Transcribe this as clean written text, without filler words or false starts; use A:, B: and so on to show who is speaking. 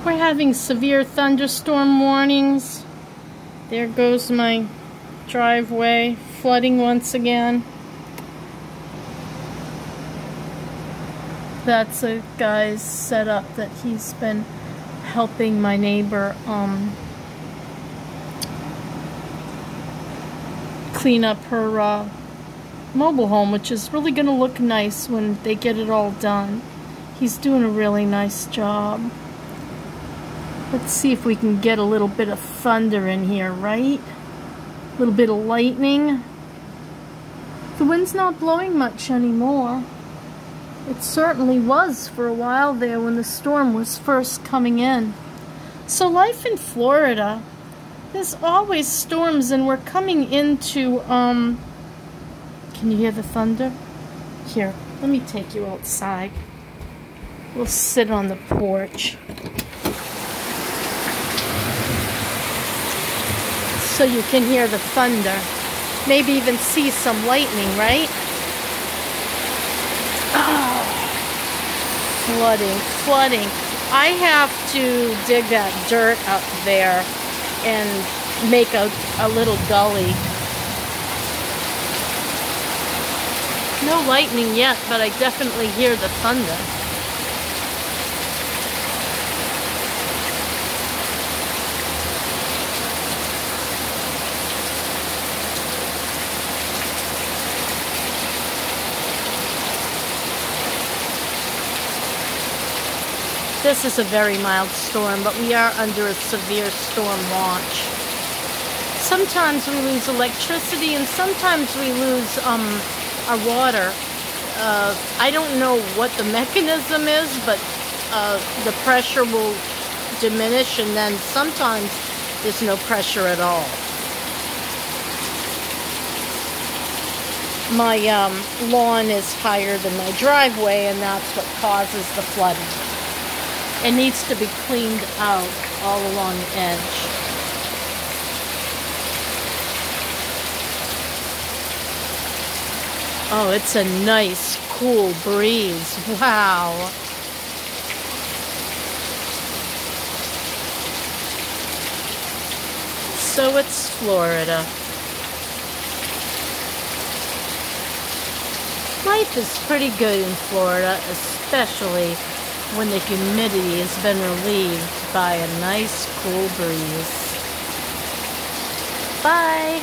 A: We're having severe thunderstorm warnings. There goes my driveway, flooding once again. That's a guy's setup that he's been helping my neighbor clean up her mobile home, which is really going to look nice when they get it all done. He's doing a really nice job. Let's see if we can get a little bit of thunder in here, right? A little bit of lightning. The wind's not blowing much anymore. It certainly was for a while there when the storm was first coming in. So life in Florida, there's always storms, and we're coming into, can you hear the thunder? Here, let me take you outside. We'll sit on the porch so you can hear the thunder. Maybe even see some lightning, right? Oh, flooding. I have to dig that dirt up there and make a little gully. No lightning yet, but I definitely hear the thunder. This is a very mild storm, but we are under a severe storm watch. Sometimes we lose electricity, and sometimes we lose our water. I don't know what the mechanism is, but the pressure will diminish, and then sometimes there's no pressure at all. My lawn is higher than my driveway, and that's what causes the flooding. It needs to be cleaned out all along the edge. Oh, it's a nice, cool breeze. Wow. So it's Florida. Life is pretty good in Florida, especially when the humidity has been relieved by a nice cool breeze. Bye!